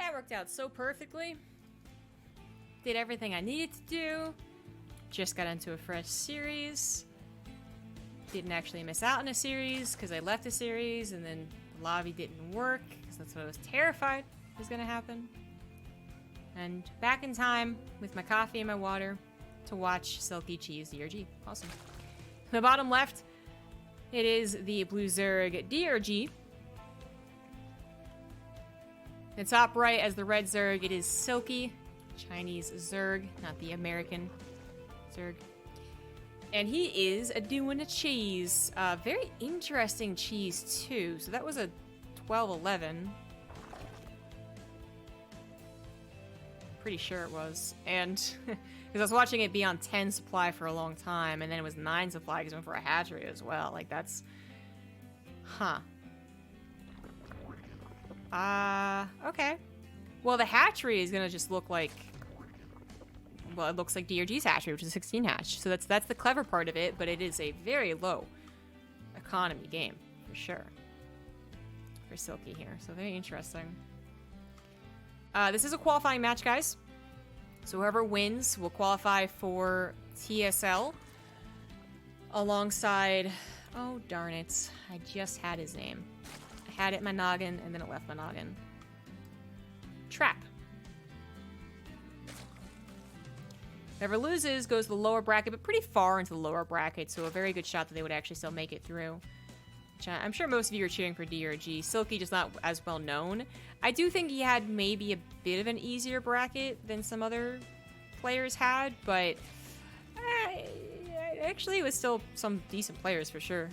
that worked out so perfectly. Did everything I needed to do. Just got into a fresh series. Didn't actually miss out on a series because I left a series and then the lobby didn't work because that's what I was terrified was going to happen. And back in time with my coffee and my water to watch Silky cheese DRG. Awesome. The bottom left, it is the Blue Zerg DRG. The top right as the red Zerg, it is Silky, Chinese Zerg, not the American Zerg. And he is doing a cheese. Very interesting cheese too. So that was a 12-11. Pretty sure it was. And because I was watching it be on 10 supply for a long time, and then it was 9 supply because it went for a hatchery as well. Like that's... Huh. Okay. Well, the hatchery is gonna just look like... Well, it looks like DRG's hatchery, which is a 16 hatch. So that's the clever part of it, but it is a very low economy game, for sure. For Silky here. So very interesting. This is a qualifying match, guys. So whoever wins will qualify for TSL alongside... Oh, darn it. I just had his name. I had it in my noggin, and then it left my noggin. Trap. Whoever loses goes to the lower bracket, but pretty far into the lower bracket, so a very good shot that they would actually still make it through. Which I'm sure most of you are cheering for DRG. Silky just not as well known. I do think he had maybe a bit of an easier bracket than some other players had, but actually it was still some decent players for sure.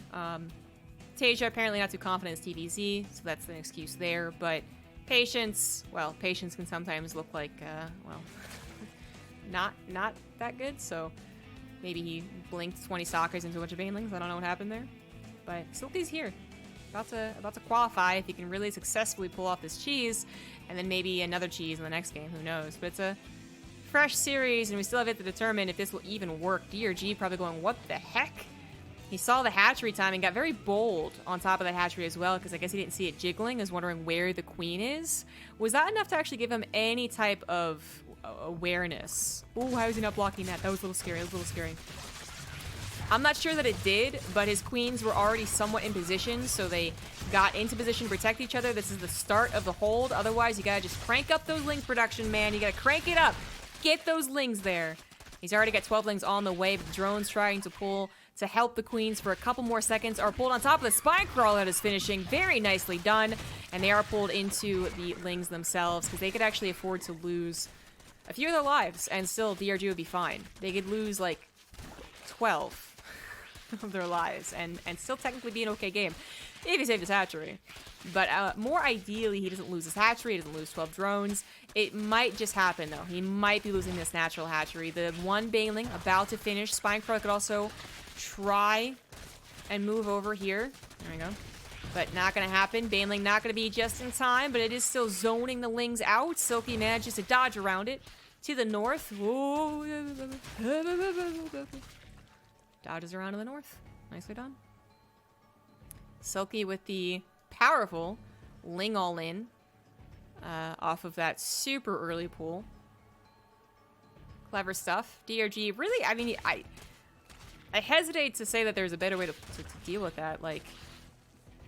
Tasia apparently not too confident as TVZ, so that's an excuse there, but Patience, well, Patience can sometimes look like, well... Not that good, so maybe he blinked 20 stalkers into a bunch of banelings. I don't know what happened there. But Silky's here. About to qualify if he can really successfully pull off this cheese, and then maybe another cheese in the next game, who knows. But it's a fresh series, and we still have it to determine if this will even work. DRG probably going, what the heck? He saw the hatchery time and got very bold on top of that hatchery as well, because I guess he didn't see it jiggling. I was wondering where the queen is. Was that enough to actually give him any type of awareness? Ooh, how is he not blocking that? That was a little scary. I'm not sure that it did, but his queens were already somewhat in position, so they got into position to protect each other. This is the start of the hold. Otherwise, you gotta just crank up those lings production, man. You gotta crank it up. Get those lings there. He's already got 12 lings on the way, but the drone's trying to pull to help the queens for a couple more seconds. Are pulled on top of the spine crawl that is finishing. Very nicely done. And they are pulled into the lings themselves, because they could actually afford to lose a few of their lives, and still DRG would be fine. They could lose, like, 12 of their lives, and still technically be an okay game, if he saved his hatchery. But more ideally, he doesn't lose his hatchery, he doesn't lose 12 drones. It might just happen, though. He might be losing this natural hatchery. The one baneling about to finish. Spinecrawler could also try and move over here. There we go. But not going to happen. Baneling not going to be just in time, but it is still zoning the lings out. Silky manages to dodge around it to the north. Whoa. Dodges around to the north. Nicely done. Silky with the powerful ling all in off of that super early pull. Clever stuff. DRG, really, I mean, I hesitate to say that there's a better way to deal with that. Like,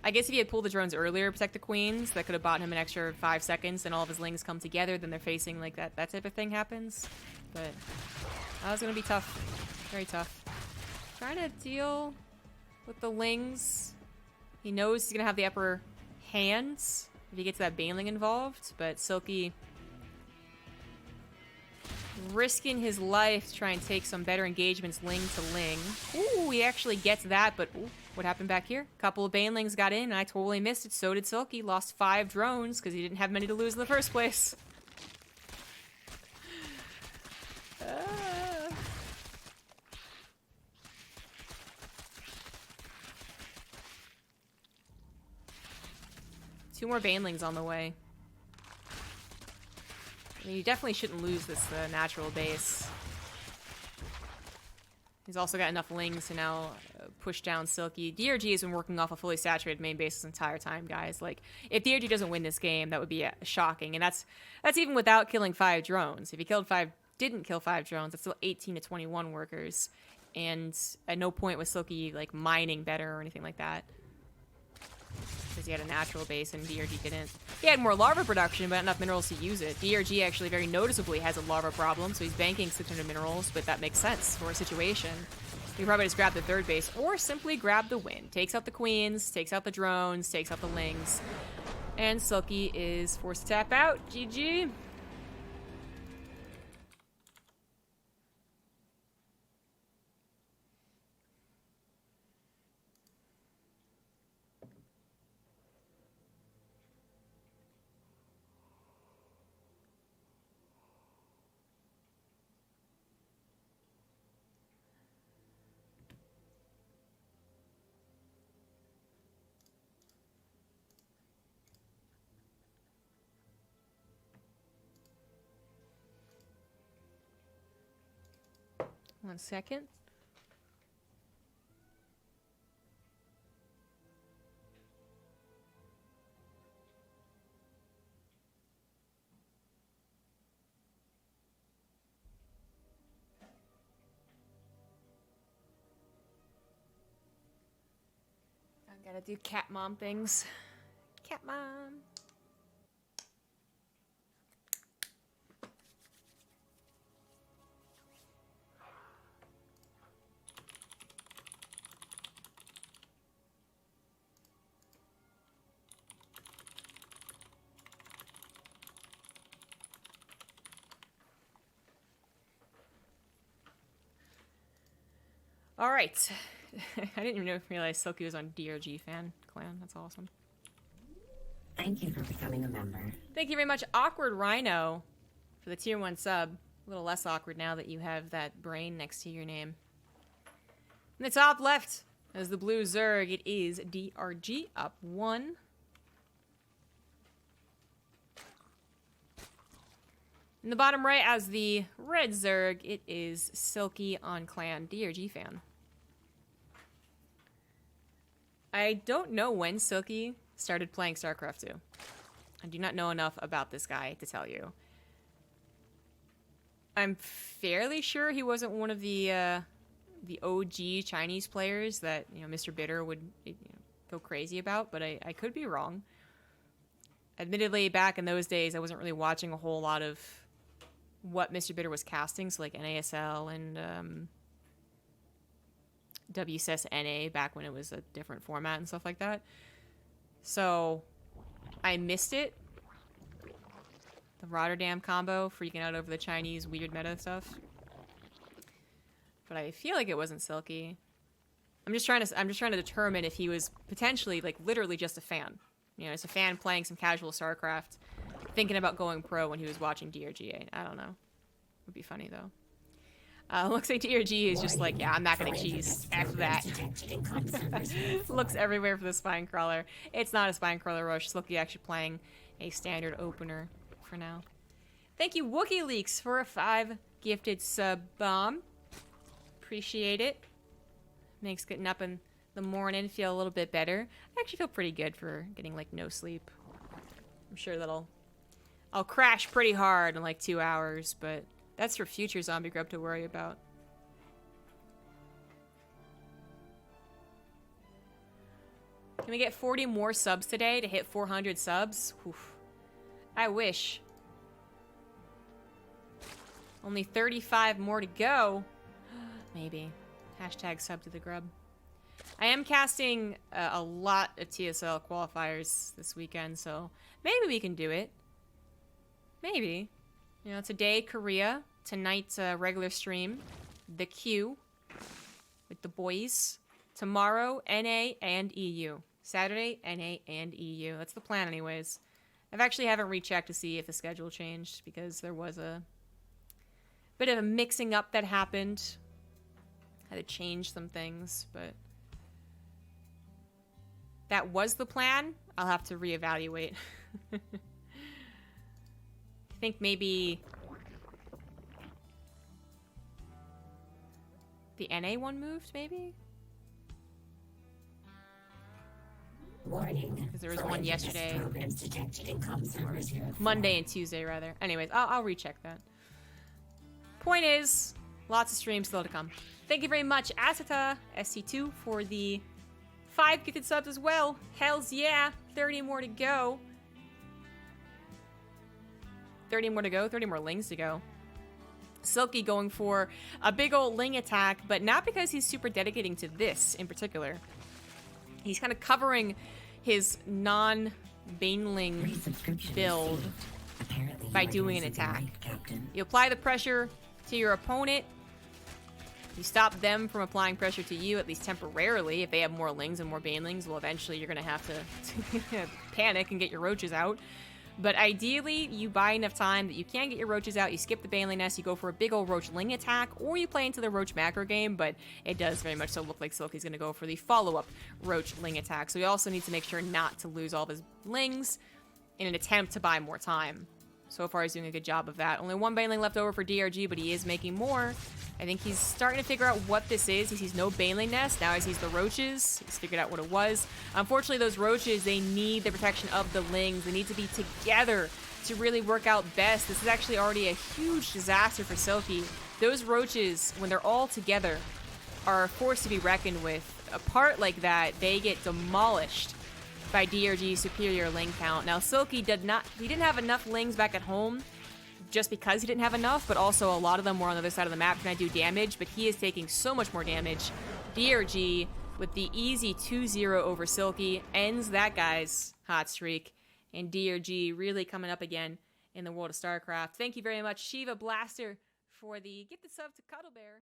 I guess if he had pulled the drones earlier, protect the queens, that could have bought him an extra 5 seconds, and all of his lings come together, then they're facing, like, that type of thing happens. But that was going to be tough. Very tough. Trying to deal with the lings. He knows he's going to have the upper hands if he gets that baneling involved, but Silky risking his life to try and take some better engagements ling to ling. Ooh, he actually gets that, but ooh, what happened back here? A couple of banelings got in, and I totally missed it. So did Silky. Lost 5 drones because he didn't have many to lose in the first place. Two more banelings on the way. I mean, you definitely shouldn't lose this natural base. He's also got enough lings to now push down Silky. DRG has been working off a fully saturated main base this entire time, guys. Like, if DRG doesn't win this game, that would be shocking. And that's even without killing 5 drones. If he didn't kill 5 drones, that's still 18 to 21 workers. And at no point was Silky, like, mining better or anything like that. Because he had a natural base and DRG didn't. He had more larva production, but not enough minerals to use it. DRG actually very noticeably has a larva problem, so he's banking 600 minerals, but that makes sense for a situation. You probably just grab the 3rd base, or simply grab the win. Takes out the queens, takes out the drones, takes out the lings. And Silky is forced to tap out. GG. One second. I gotta do cat mom things. Cat mom. All right. I didn't even realize Silky was on DRG fan clan. That's awesome. Thank you for becoming a member. Thank you very much, Awkward Rhino, for the tier 1 sub. A little less awkward now that you have that brain next to your name. In the top left, as the blue Zerg, it is DRG up 1. In the bottom right, as the red Zerg, it is Silky on clan DRG fan. I don't know when Silky started playing Starcraft 2. I do not know enough about this guy to tell you. I'm fairly sure he wasn't one of the OG Chinese players that, you know, Mr. Bitter would, you know, go crazy about, but I could be wrong. Admittedly, back in those days, I wasn't really watching a whole lot of what Mr. Bitter was casting, so like NASL and WCS NA back when it was a different format and stuff like that. So I missed it. The Rotterdam combo, freaking out over the Chinese weird meta stuff. But I feel like it wasn't Silky. I'm just trying to determine if he was potentially, like, literally just a fan. You know, as a fan playing some casual Starcraft, thinking about going pro when he was watching DRG. I don't know. Would be funny though. Looks like DRG is just like, yeah, I'm not gonna cheese after that. Looks everywhere for the spine crawler. It's not a spine crawler rush. Silky actually playing a standard opener for now. Thank you, Wookie Leaks, for a 5 gifted sub bomb. Appreciate it. Makes getting up in the morning feel a little bit better. I actually feel pretty good for getting like no sleep. I'm sure I'll crash pretty hard in like 2 hours, but that's for future ZombieGrub to worry about. Can we get 40 more subs today to hit 400 subs? Oof. I wish. Only 35 more to go. Maybe. Hashtag sub to the grub. I am casting a lot of TSL qualifiers this weekend, so maybe we can do it. Maybe. You know, today, Korea. Tonight, regular stream. The Q. With the boys. Tomorrow, NA and EU. Saturday, NA and EU. That's the plan anyways. I've actually haven't rechecked to see if the schedule changed, because there was a bit of a mixing up that happened. Had to change some things, but that was the plan. I'll have to reevaluate. I think maybe the NA one moved, maybe? Warning. Because there was one yesterday. Programs detected in comm server 04. Monday and Tuesday, rather. Anyways, I'll recheck that. Point is, lots of streams still to come. Thank you very much, Asata, SC2, for the 5 gifted subs as well. Hells yeah. 30 more to go. 30 more to go. 30 more lings to go. Silky going for a big old ling attack, but not because he's super dedicating to this in particular. He's kind of covering his non-baneling build by doing an attack. You apply the pressure to your opponent. You stop them from applying pressure to you, at least temporarily. If they have more lings and more banelings, well, eventually you're going to have to panic and get your roaches out. But ideally, you buy enough time that you can get your roaches out, you skip the baneling nest, you go for a big old roach ling attack, or you play into the roach macro game, but it does very much so look like Silky's going to go for the follow-up roach ling attack. So he also needs to make sure not to lose all of his lings in an attempt to buy more time. So far, he's doing a good job of that. Only one baneling left over for DRG, but he is making more. I think he's starting to figure out what this is. He sees no baneling nest. Now he sees the roaches. He's figured out what it was. Unfortunately, those roaches, they need the protection of the lings. They need to be together to really work out best. This is actually already a huge disaster for Silky. Those roaches, when they're all together, are a force to be reckoned with. Apart like that, they get demolished by DRG's superior ling count. Now, Silky didn't have enough lings back at home just because he didn't have enough, but also a lot of them were on the other side of the map trying to do damage, but he is taking so much more damage. DRG, with the easy 2-0 over Silky, ends that guy's hot streak, and DRG really coming up again in the world of StarCraft. Thank you very much, Shiva Blaster, for the gift sub to Cuddlebear.